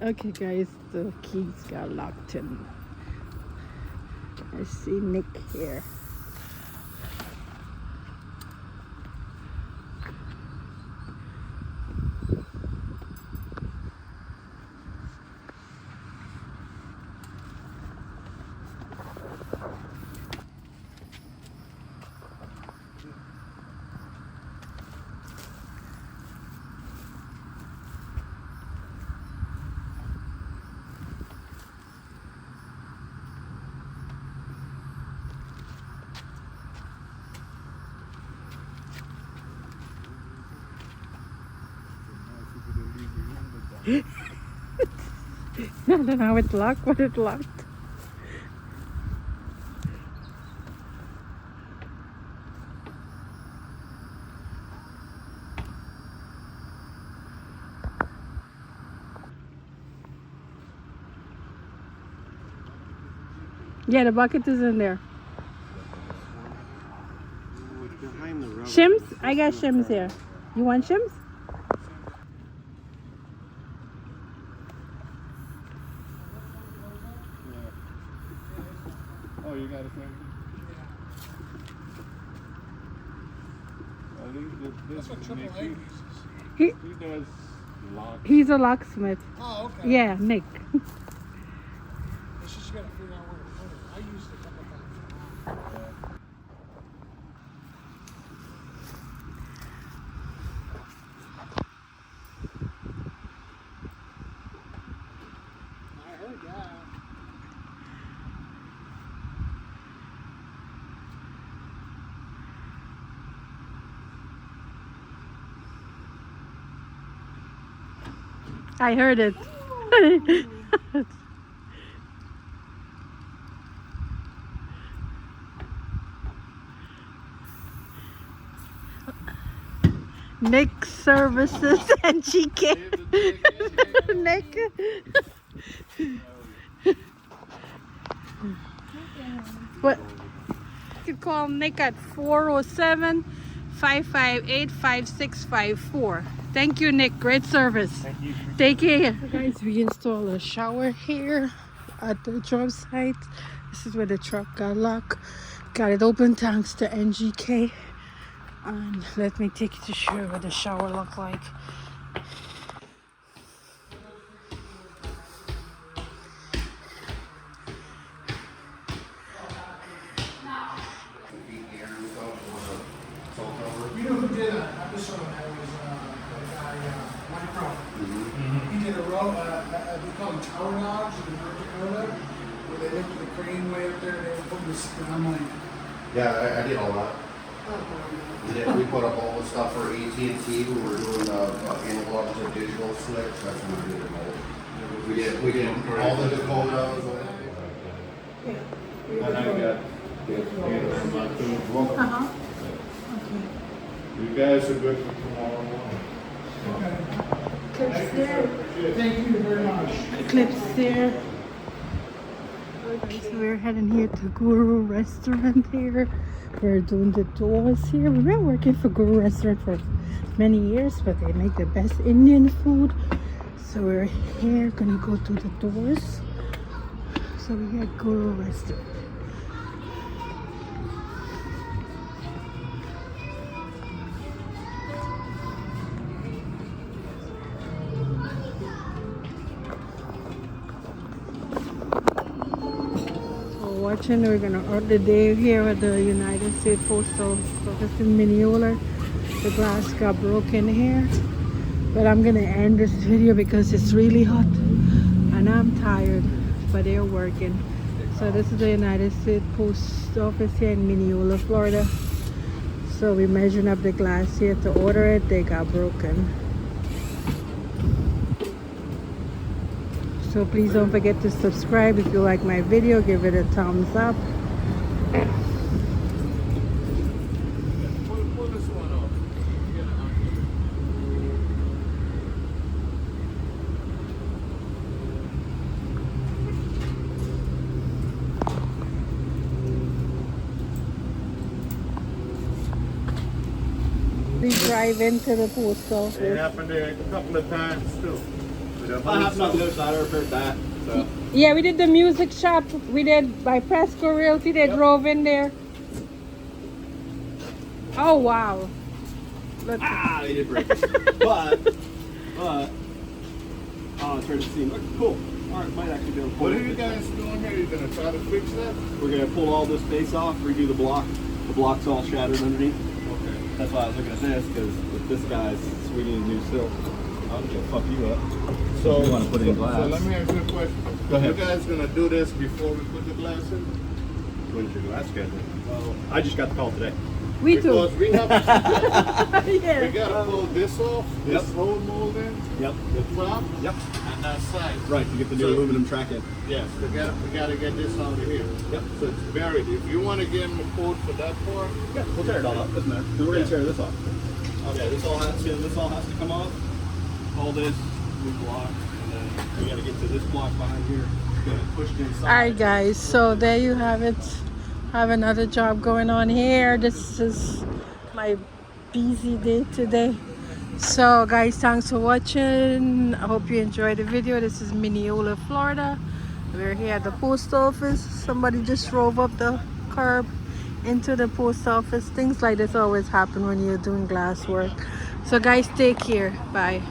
Okay, guys, the keys got locked in. I see Nick here. I don't know how it's locked, but it's locked. Yeah, the bucket is in there. Shims? I got shims here. You want shims? Oh, you got a thing? This is Nick. He does locks. He's a locksmith. Oh, okay. Yeah, Nick. It's just you gotta figure out where to put it. I used it a couple times. I heard that. I heard it. Nick Services and GK. Nick. What? You could call Nick at 407-558-5654. Thank you, Nick. Great service. Thank you. Take care. Guys, we installed a shower here at the job site. This is where the truck got locked. Got it open thanks to NGK. And let me take you to show you what the shower looked like. You know who did an episode that was the guy, Mike Crow. He did a row, we call them tower dogs in North Dakota, where they lifted the crane way up there and they were putting this, and I'm like, Yeah, I did all that. We put up all the stuff for AT&T who were doing analog to digital switch. That's when we did it all. We did all the Dakotas. And I got my two broken. Okay. You guys are good for tomorrow morning. Clips there. thank you very much. Clips there. Okay, so we're heading here to Guru Restaurant here. We're doing the doors here. We've been working for Guru Restaurant for many years, but they make the best Indian food. So we're here, gonna go to the doors. So we got Guru Restaurant. Watching, we're gonna order day here at the United States Postal Service in Mineola. The glass got broken here, but I'm gonna end this video because it's really hot and I'm tired, but they're working. So this is the United States Post Office here in Mineola, Florida. So we're measuring up the glass here to order it. They got broken. So please don't forget to subscribe. If you like my video, give it a thumbs up. Pull this one off. We drive into the post office. It happened there a couple of times too. But I have not the other side. I repaired that. So. Yeah, we did the music shop. We did by Presco Realty. They drove in there. Oh wow! Look. Ah, they did break it. but, oh, it's ready to see. Look, cool. All right, might actually be able to pull What it. are you guys doing here? You gonna try to fix that? We're gonna pull all this base off, redo the block. The block's all shattered underneath. Okay. That's why I was looking at this, because if this guy's sweeting a new sill, I'm gonna fuck you up. So you want to put it in glass. So let me ask you a question. Go ahead. You guys gonna do this before we put the glass in? When's your glass schedule? I just got the call today. We too. Because we have to, we Yeah. gotta pull this off, this Yep. whole molding, Yep. the top, Yep. and that side. Right, to get the new So- aluminum track in. Yes, we gotta get this out of here. Yep. So it's buried. If you wanna give them a quote for that part, Yeah, we'll tear it all up. Doesn't matter. 'Cause we're gonna tear this off. Okay, this all has to come off. All this, new block, and then we gotta get to this block behind here. Get it pushed inside. Alright guys, so there you have it. I have another job going on here. This is my busy day today. So guys, thanks for watching. I hope you enjoyed the video. This is Mineola, Florida. We're here at the post office. Somebody just drove up the curb into the post office. Things like this always happen when you're doing glass work. So guys, take care. Bye.